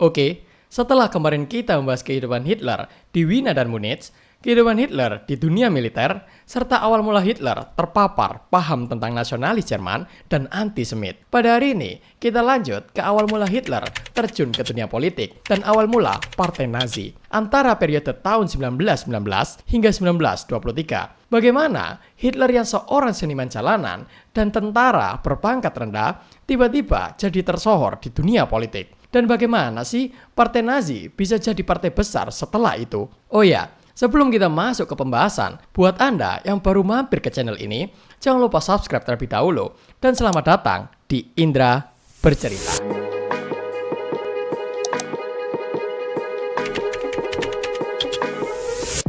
Oke, setelah kemarin kita membahas kehidupan Hitler di Wina dan Munich, kehidupan Hitler di dunia militer, serta awal mula Hitler terpapar paham tentang nasionalis Jerman dan antisemit. Pada hari ini, kita lanjut ke awal mula Hitler terjun ke dunia politik dan awal mula Partai Nazi antara periode tahun 1919 hingga 1923. Bagaimana Hitler yang seorang seniman jalanan dan tentara berpangkat rendah tiba-tiba jadi tersohor di dunia politik. Dan bagaimana sih Partai Nazi bisa jadi partai besar setelah itu? Oh ya, sebelum kita masuk ke pembahasan, buat Anda yang baru mampir ke channel ini, jangan lupa subscribe terlebih dahulu. Dan selamat datang di Indra Bercerita.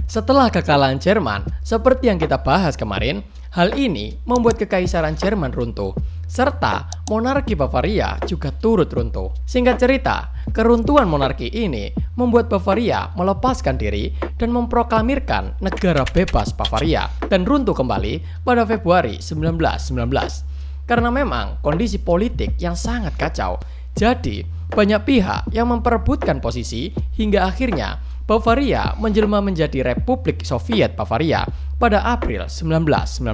Setelah kekalahan Jerman, seperti yang kita bahas kemarin, hal ini membuat kekaisaran Jerman runtuh, serta monarki Bavaria juga turut runtuh. Singkat cerita, keruntuhan monarki ini membuat Bavaria melepaskan diri dan memproklamirkan negara bebas Bavaria dan runtuh kembali pada Februari 1919. Karena memang kondisi politik yang sangat kacau, jadi banyak pihak yang memperebutkan posisi hingga akhirnya Bavaria menjelma menjadi Republik Soviet Bavaria pada April 1919.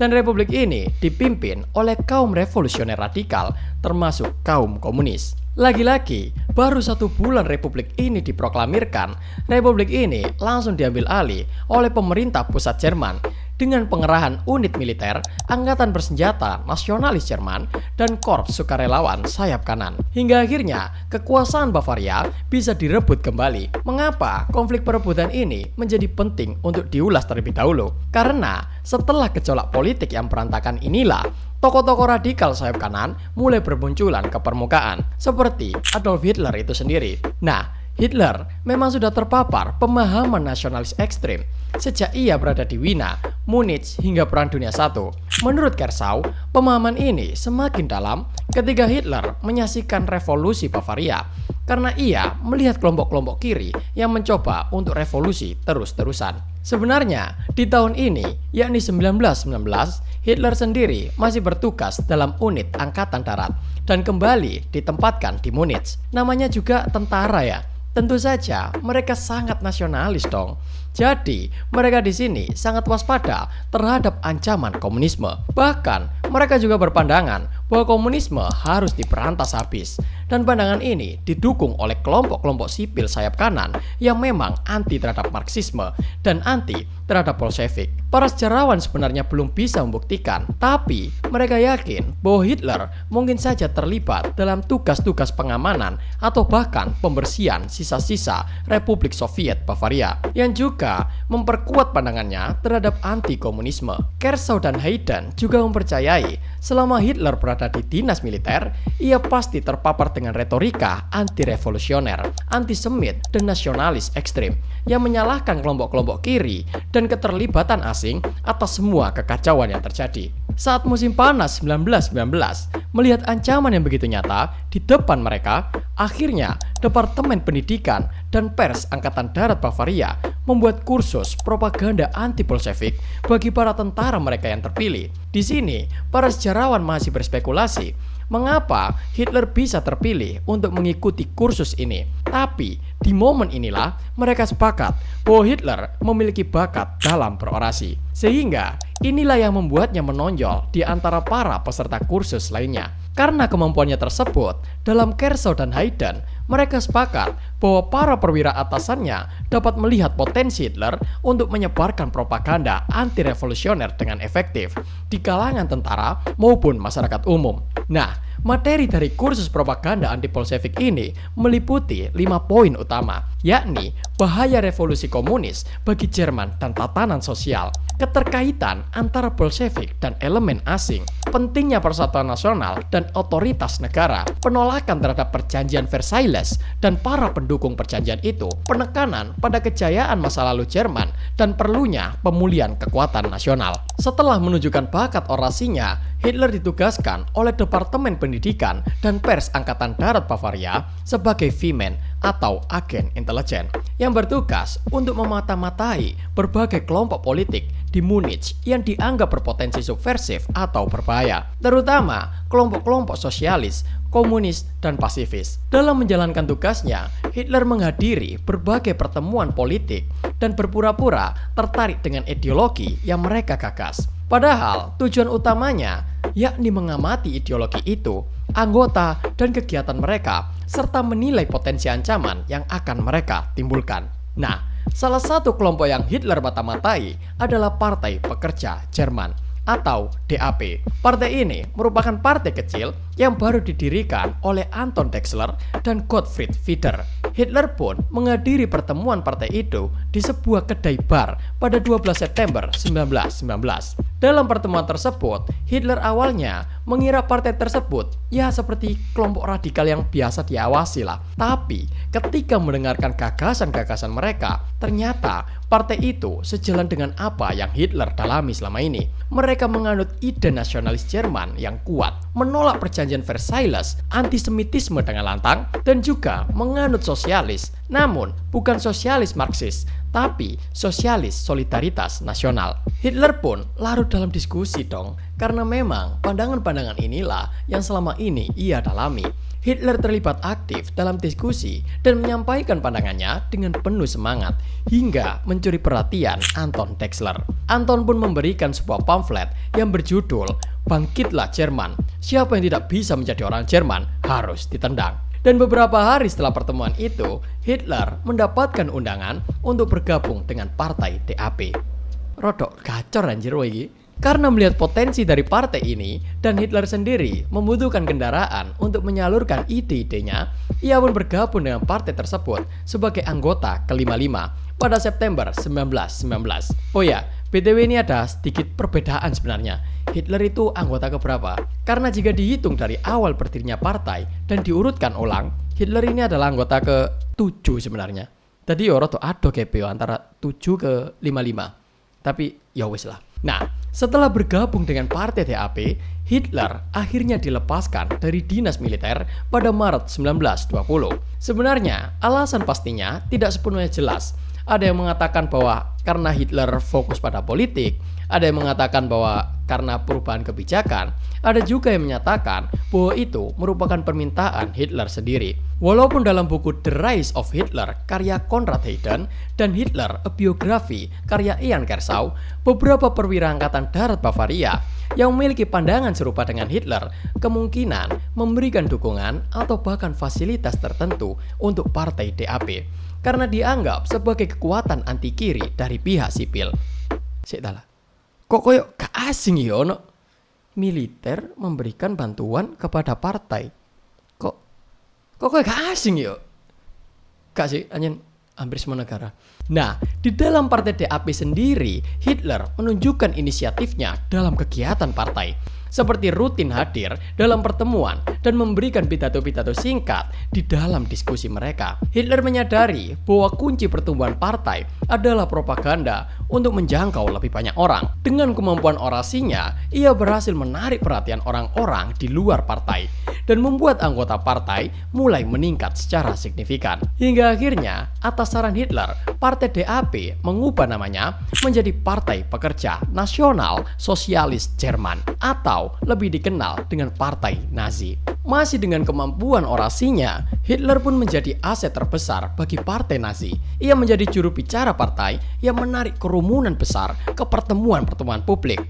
Dan republik ini dipimpin oleh kaum revolusioner radikal termasuk kaum komunis. Lagi-lagi, baru 1 bulan republik ini diproklamirkan, republik ini langsung diambil alih oleh pemerintah pusat Jerman dengan pengerahan unit militer, angkatan bersenjata nasionalis Jerman, dan korps sukarelawan sayap kanan. Hingga akhirnya, kekuasaan Bavaria bisa direbut kembali. Mengapa konflik perebutan ini menjadi penting untuk diulas terlebih dahulu? Karena setelah gejolak politik yang berantakan inilah, tokoh-tokoh radikal sayap kanan mulai bermunculan ke permukaan, seperti Adolf Hitler itu sendiri. Nah, Hitler memang sudah terpapar pemahaman nasionalis ekstrim sejak ia berada di Wina, Munich hingga Perang Dunia I. Menurut Kersau, pemahaman ini semakin dalam ketika Hitler menyaksikan revolusi Bavaria karena ia melihat kelompok-kelompok kiri yang mencoba untuk revolusi terus-terusan. Sebenarnya, di tahun ini, yakni 1919, Hitler sendiri masih bertugas dalam unit angkatan darat dan kembali ditempatkan di Munich. Namanya juga tentara ya. Tentu saja mereka sangat nasionalis dong. Jadi mereka di sini sangat waspada terhadap ancaman komunisme. Bahkan mereka juga berpandangan bahwa komunisme harus diberantas habis. Dan pandangan ini didukung oleh kelompok-kelompok sipil sayap kanan yang memang anti terhadap Marxisme dan anti terhadap Bolshevik. Para sejarawan sebenarnya belum bisa membuktikan, tapi mereka yakin bahwa Hitler mungkin saja terlibat dalam tugas-tugas pengamanan atau bahkan pembersihan sisa-sisa Republik Soviet Bavaria yang juga memperkuat pandangannya terhadap anti-komunisme. Kersau dan Hayden juga mempercayai selama Hitler berada di dinas militer, ia pasti terpapar dengan retorika anti-revolusioner, antisemit, dan nasionalis ekstrim yang menyalahkan kelompok-kelompok kiri dan keterlibatan asing atas semua kekacauan yang terjadi. Saat musim panas 1919, melihat ancaman yang begitu nyata di depan mereka, akhirnya Departemen Pendidikan dan Pers Angkatan Darat Bavaria membuat kursus propaganda anti-Bolshevik bagi para tentara mereka yang terpilih. Di sini, para sejarawan masih berspekulasi mengapa Hitler bisa terpilih untuk mengikuti kursus ini. Tapi di momen inilah mereka sepakat bahwa Hitler memiliki bakat dalam berorasi. Sehingga inilah yang membuatnya menonjol di antara para peserta kursus lainnya. Karena kemampuannya tersebut, dalam Kersau dan Hayden, mereka sepakat bahwa para perwira atasannya dapat melihat potensi Hitler untuk menyebarkan propaganda anti-revolusioner dengan efektif di kalangan tentara maupun masyarakat umum. Nah, materi dari kursus propaganda anti-Bolshevik ini meliputi 5 poin utama, yakni bahaya revolusi komunis bagi Jerman dan tatanan sosial, keterkaitan antara Bolshevik dan elemen asing, pentingnya persatuan nasional dan otoritas negara, penolakan terhadap perjanjian Versailles dan para pendukung perjanjian itu, penekanan pada kejayaan masa lalu Jerman, dan perlunya pemulihan kekuatan nasional. Setelah menunjukkan bakat orasinya, Hitler ditugaskan oleh Departemen Pendidikan dan Pers Angkatan Darat Bavaria sebagai V-Man atau agen intelijen yang bertugas untuk memata-matai berbagai kelompok politik di Munich yang dianggap berpotensi subversif atau berbahaya, terutama kelompok-kelompok sosialis, komunis, dan pasifis. Dalam menjalankan tugasnya, Hitler menghadiri berbagai pertemuan politik dan berpura-pura tertarik dengan ideologi yang mereka gagas. Padahal tujuan utamanya yakni mengamati ideologi itu, anggota, dan kegiatan mereka, serta menilai potensi ancaman yang akan mereka timbulkan. Nah, salah satu kelompok yang Hitler mata-matai adalah Partai Pekerja Jerman atau DAP. Partai ini merupakan partai kecil yang baru didirikan oleh Anton Drexler dan Gottfried Fieder. Hitler pun menghadiri pertemuan partai itu di sebuah kedai bar pada 12 September 1919. Dalam pertemuan tersebut, Hitler awalnya mengira partai tersebut ya seperti kelompok radikal yang biasa diawasi lah. Tapi ketika mendengarkan gagasan-gagasan mereka, ternyata partai itu sejalan dengan apa yang Hitler dalami selama ini. Mereka menganut ide nasionalis Jerman yang kuat, menolak perjanjian Versailles, antisemitisme dengan lantang, dan juga menganut sosialis. Namun, bukan sosialis Marxis, tapi sosialis solidaritas nasional. Hitler pun larut dalam diskusi dong, karena memang pandangan-pandangan inilah yang selama ini ia dalami. Hitler terlibat aktif dalam diskusi dan menyampaikan pandangannya dengan penuh semangat hingga mencuri perhatian Anton Drexler. Anton pun memberikan sebuah pamflet yang berjudul "Bangkitlah Jerman, siapa yang tidak bisa menjadi orang Jerman harus ditendang". Dan beberapa hari setelah pertemuan itu, Hitler mendapatkan undangan untuk bergabung dengan partai DAP. Rodok gacor anjir iki. Karena melihat potensi dari partai ini dan Hitler sendiri membutuhkan kendaraan untuk menyalurkan ide-idenya, ia pun bergabung dengan partai tersebut sebagai anggota ke-55 pada September 1919. Oh ya, BTW ini ada sedikit perbedaan sebenarnya. Hitler itu anggota keberapa? Karena jika dihitung dari awal berdirinya partai dan diurutkan ulang, Hitler ini adalah anggota ke-7 sebenarnya. Tadi ya rada ado kepe antara 7 ke 55. Tapi ya wis lah. Nah, setelah bergabung dengan partai DAP, Hitler akhirnya dilepaskan dari dinas militer pada Maret 1920. Sebenarnya, alasan pastinya tidak sepenuhnya jelas. Ada yang mengatakan bahwa karena Hitler fokus pada politik, ada yang mengatakan bahwa karena perubahan kebijakan, ada juga yang menyatakan bahwa itu merupakan permintaan Hitler sendiri. Walaupun dalam buku The Rise of Hitler karya Konrad Hayden dan Hitler A Biography karya Ian Kershaw, beberapa perwira angkatan darat Bavaria yang memiliki pandangan serupa dengan Hitler kemungkinan memberikan dukungan atau bahkan fasilitas tertentu untuk partai DAP karena dianggap sebagai kekuatan anti kiri dari pihak sipil. Salah. Kok koyo gak asing ya ono militer memberikan bantuan kepada partai. Kok koyo gak asing ya? Gak sih, anjen hampir semua negara. Nah, di dalam partai DAP sendiri, Hitler menunjukkan inisiatifnya dalam kegiatan partai. Seperti rutin hadir dalam pertemuan dan memberikan pidato-pidato singkat di dalam diskusi mereka. Hitler menyadari bahwa kunci pertumbuhan partai adalah propaganda untuk menjangkau lebih banyak orang. Dengan kemampuan orasinya, ia berhasil menarik perhatian orang-orang di luar partai dan membuat anggota partai mulai meningkat secara signifikan. Hingga akhirnya, atas saran Hitler, partai DAP mengubah namanya menjadi Partai Pekerja Nasional Sosialis Jerman atau lebih dikenal dengan Partai Nazi. Masih dengan kemampuan orasinya, Hitler pun menjadi aset terbesar bagi Partai Nazi. Ia menjadi juru bicara partai yang menarik kerumunan besar ke pertemuan-pertemuan publik.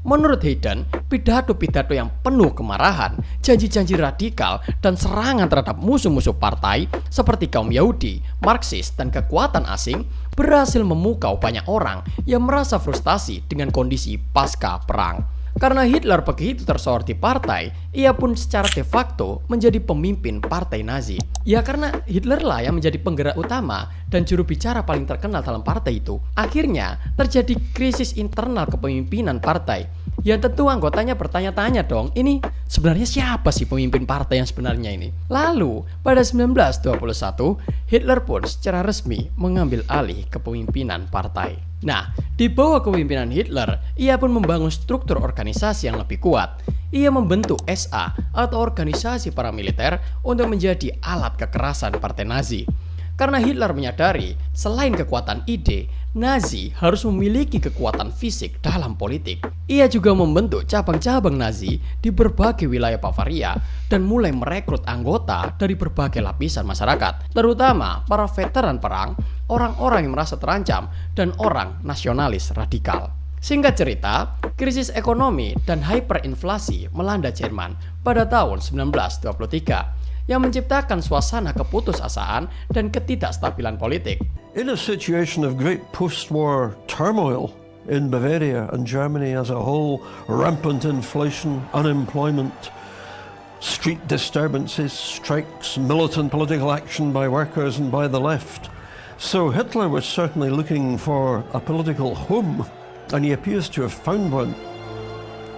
Menurut Hayden, pidato-pidato yang penuh kemarahan, janji-janji radikal, dan serangan terhadap musuh-musuh partai seperti kaum Yahudi, Marxis, dan kekuatan asing berhasil memukau banyak orang yang merasa frustasi dengan kondisi pasca perang. Karena Hitler begitu tersohor di partai, ia pun secara de facto menjadi pemimpin partai Nazi. Ya karena Hitler lah yang menjadi penggerak utama dan juru bicara paling terkenal dalam partai itu. Akhirnya terjadi krisis internal kepemimpinan partai. Yang tentu anggotanya bertanya-tanya dong, ini sebenarnya siapa sih pemimpin partai yang sebenarnya ini? Lalu pada 1921, Hitler pun secara resmi mengambil alih kepemimpinan partai. Nah, di bawah kepemimpinan Hitler, ia pun membangun struktur organisasi yang lebih kuat. Ia membentuk SA atau organisasi paramiliter untuk menjadi alat kekerasan partai Nazi. Karena Hitler menyadari, selain kekuatan ide, Nazi harus memiliki kekuatan fisik dalam politik. Ia juga membentuk cabang-cabang Nazi di berbagai wilayah Bavaria dan mulai merekrut anggota dari berbagai lapisan masyarakat, terutama para veteran perang, orang-orang yang merasa terancam, dan orang nasionalis radikal. Singkat cerita, krisis ekonomi dan hyperinflasi melanda Jerman pada tahun 1923 yang menciptakan suasana keputusasaan dan ketidakstabilan politik. In a situation of great post-war turmoil in Bavaria and Germany as a whole, rampant inflation, unemployment, street disturbances, strikes, militant political action by workers and by the left. So Hitler was certainly looking for a political home, and he appears to have found one.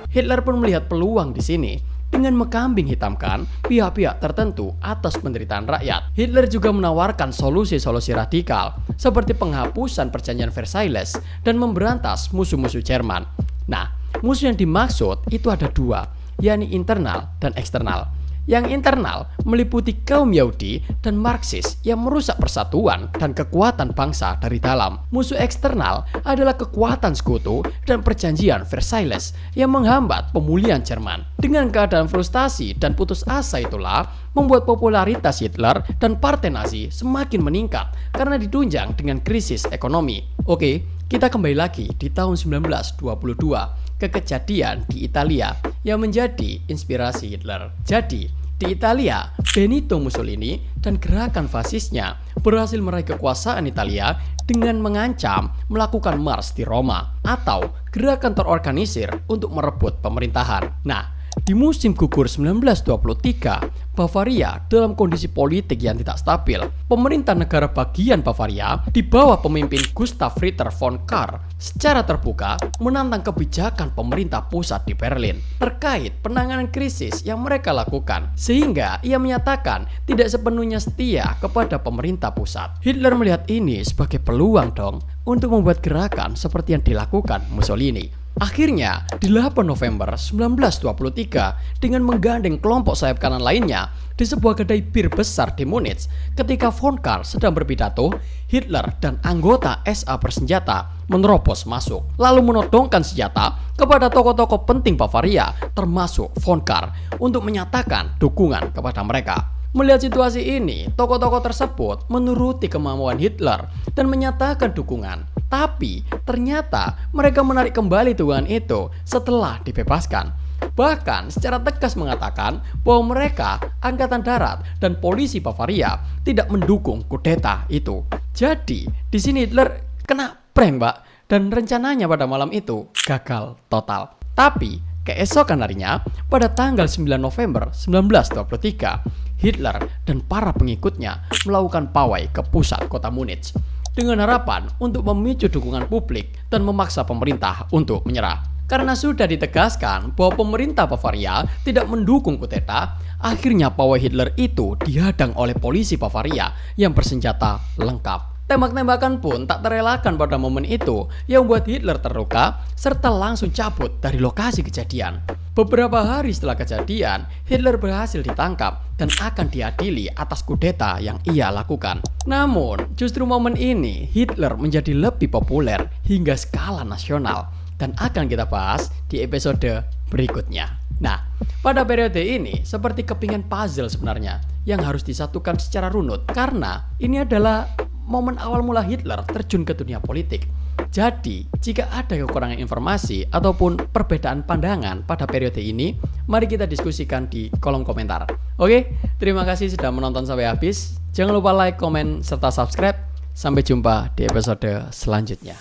Hitler pun melihat peluang di sini dengan mengkambing hitamkan pihak-pihak tertentu atas penderitaan rakyat. Hitler juga menawarkan solusi-solusi radikal seperti penghapusan perjanjian Versailles dan memberantas musuh-musuh Jerman. Nah, musuh yang dimaksud itu ada dua, yakni internal dan eksternal. Yang internal meliputi kaum Yahudi dan Marxis yang merusak persatuan dan kekuatan bangsa dari dalam. Musuh eksternal adalah kekuatan sekutu dan perjanjian Versailles yang menghambat pemulihan Jerman. Dengan keadaan frustasi dan putus asa itulah membuat popularitas Hitler dan Partai Nazi semakin meningkat karena ditunjang dengan krisis ekonomi. Oke, kita kembali lagi di tahun 1922 ke kejadian di Italia yang menjadi inspirasi Hitler. Jadi, di Italia, Benito Mussolini dan gerakan fasisnya berhasil meraih kekuasaan Italia dengan mengancam melakukan Mars di Roma atau gerakan terorganisir untuk merebut pemerintahan. Nah, di musim gugur 1923, Bavaria dalam kondisi politik yang tidak stabil. Pemerintah negara bagian Bavaria di bawah pemimpin Gustav Ritter von Kahr secara terbuka menantang kebijakan pemerintah pusat di Berlin terkait penanganan krisis yang mereka lakukan, sehingga ia menyatakan tidak sepenuhnya setia kepada pemerintah pusat. Hitler melihat ini sebagai peluang dong untuk membuat gerakan seperti yang dilakukan Mussolini. Akhirnya, di 8 November 1923, dengan menggandeng kelompok sayap kanan lainnya di sebuah kedai bir besar di Munich, ketika von Kahr sedang berpidato, Hitler dan anggota SA bersenjata menerobos masuk, lalu menodongkan senjata kepada tokoh-tokoh penting Bavaria, termasuk von Kahr, untuk menyatakan dukungan kepada mereka. Melihat situasi ini, tokoh-tokoh tersebut menuruti kemauan Hitler dan menyatakan dukungan. Tapi ternyata mereka menarik kembali dukungan itu setelah dibebaskan. Bahkan secara tegas mengatakan bahwa mereka, Angkatan Darat dan polisi Bavaria, tidak mendukung kudeta itu. Jadi di sini Hitler kena prank, Pak, dan rencananya pada malam itu gagal total. Tapi keesokan harinya, pada tanggal 9 November 1923, Hitler dan para pengikutnya melakukan pawai ke pusat kota Munich dengan harapan untuk memicu dukungan publik dan memaksa pemerintah untuk menyerah. Karena sudah ditegaskan bahwa pemerintah Bavaria tidak mendukung kudeta, akhirnya pawai Hitler itu dihadang oleh polisi Bavaria yang bersenjata lengkap. Tembak-tembakan pun tak terelakkan pada momen itu yang membuat Hitler terluka serta langsung cabut dari lokasi kejadian. Beberapa hari setelah kejadian, Hitler berhasil ditangkap dan akan diadili atas kudeta yang ia lakukan. Namun, justru momen ini Hitler menjadi lebih populer hingga skala nasional dan akan kita bahas di episode berikutnya. Nah, pada periode ini seperti kepingan puzzle sebenarnya yang harus disatukan secara runut karena ini adalah momen awal mula Hitler terjun ke dunia politik. Jadi, jika ada kekurangan informasi ataupun perbedaan pandangan pada periode ini, mari kita diskusikan di kolom komentar. Oke, terima kasih sudah menonton sampai habis. Jangan lupa like, komen, serta subscribe. Sampai jumpa di episode selanjutnya.